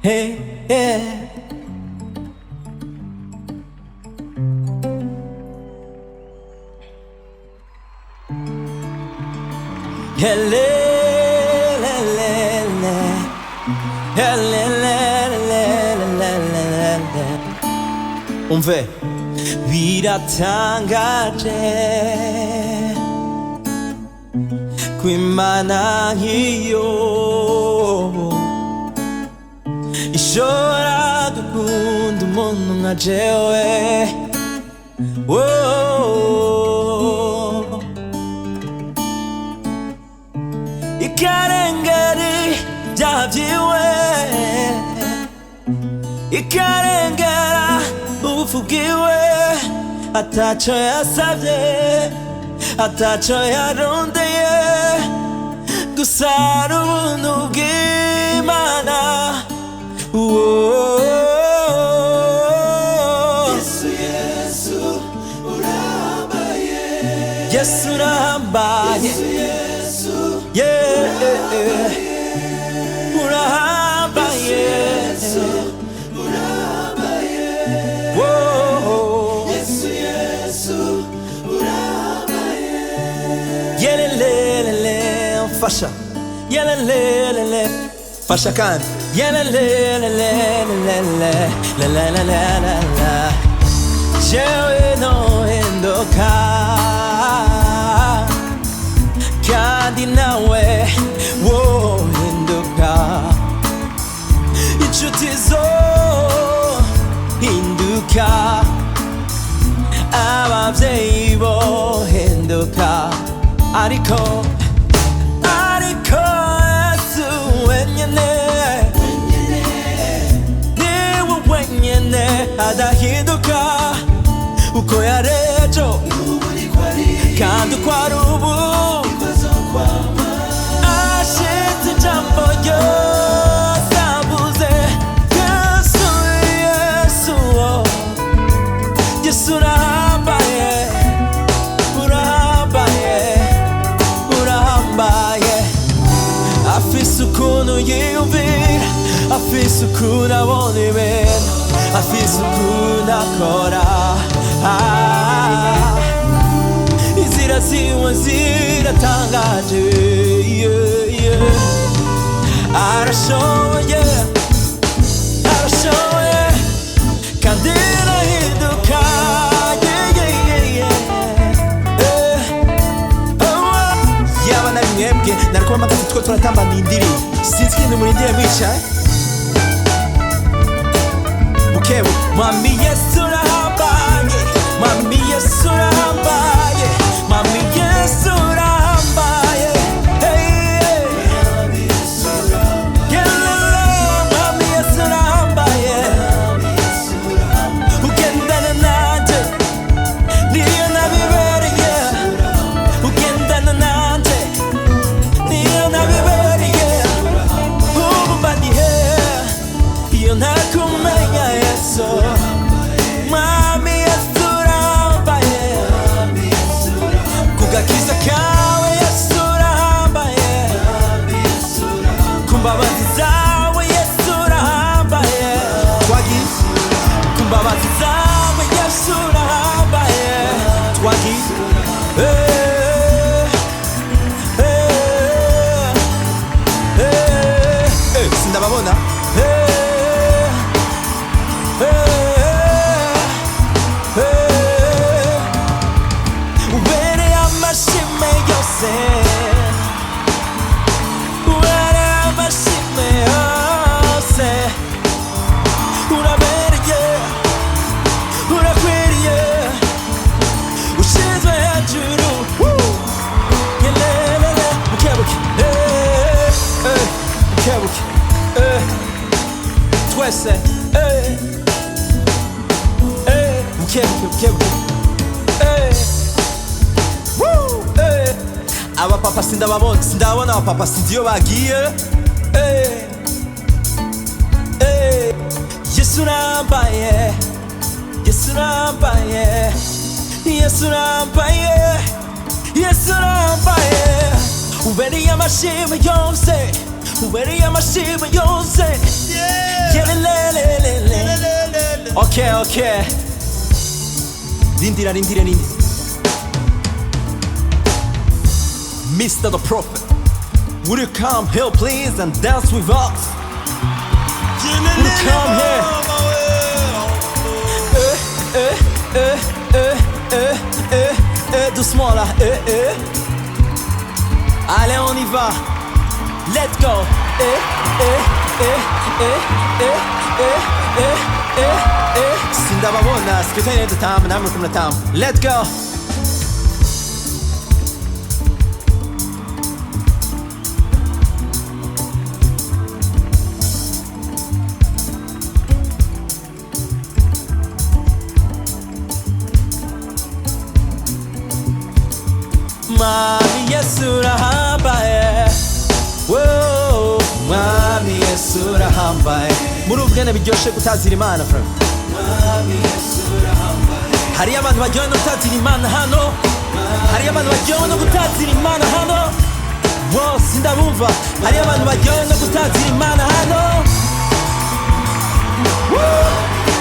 Hey, yeah. Hele, le, le, le. Hele, le, le, le, le, le. Umve biratangaje kw'Imana nk'iyo ishobora gukunda umuntu nka jewe. Ikarengera ibyaha byiwe, ikarengera ubupfu bwiwe, ataco yasavye, ataco yarondeye, gusa ari ubuntu bw'Imana. Yesu, Yesu, urahambaye. Yesu urahambaye. Yesu, Yeah, urahambaye. Yesu, urahambaye. Whoa. Yesu, Yesu, urahambaye. Yelelelele, fasha. Yelelelele, fasha kandi. Yelelelelelele, la la la la la la. Jewe nohinduka kandi nawe wohinduka, inshuti zohinduka, abavyeyi bohinduka, ariko Yesu wenyene niwe wenyene adahinduka, uko yari ejo kandi uko ari ubu, ashitse ijambo ryose avuze. Yesu, Yesu, oh. Yesu urahambaye, urahambaye, urahambaye. Afise ukuntu yiyumvira, afise ukuntu abona ibintu, afise ukuntu akora. Inzira ziwe ziratangaje, yeah, yeah. Arashoboye, arashoboye, kandi arahinduka, yeah, yeah, yeah, yeah. Yaba nari mwebwe narikuba mpagaze two turatambana indirimbo, sinzi ikintu murindiye mwicaye. Bukebu Mwami Yesu urahambaye, Mwami Yesu urahambaye, Mwami Yesu urahambaye. Hey, hey. Mwami Yesu urahambaye, ugendana nanje niyo nabibereye, ugendana nanje niyo nabibereye, ubu mba ndi he iyo ntakumenya Yesu. Mwami Yesu urahambaye, kugakiza kawe Yesu urahambaye, kumbabazi zawe Yesu urahambaye, twagize kumbabazi zawe Yesu urahambaye, twagize sindababona. Ubereye amashimwe yose, ubereye amashimwe yose, urabereye, urakwiriye, ushinzwe hejuru. Yelelele, bukebuke, bukebuke, twese, bukebuke, bukebuke. Abapapa sindababona, sindabona abapapa sindiyo bagiye. Yesu urahambaye, Yesu urahambaye, Yesu urahambaye, Yesu urahambaye. Ubereye amashimwe yose, ubereye amashimwe yose. Yelelelelele. Okay, okay. Rindira. Mr. the Prophet, would you come here please and dance with us? Would you come here? Doucement là. Allez, on y va. Let's go. Sindababona sikutene dutamu namwe kumnatamu. Let's go. Mwami Yesu urahambaye, woah, Mwami Yesu urahambaye. Muri ubwene biryoshe gutazira Imana friend. Mwami Yesu urahambaye. Hari abantu baryohewe no gutazira Imana hano. Hari abantu baryohewe no gutazira Imana hano. Wow, sindabumva. Hari abantu baryohewe no gutazira Imana hano. Woo!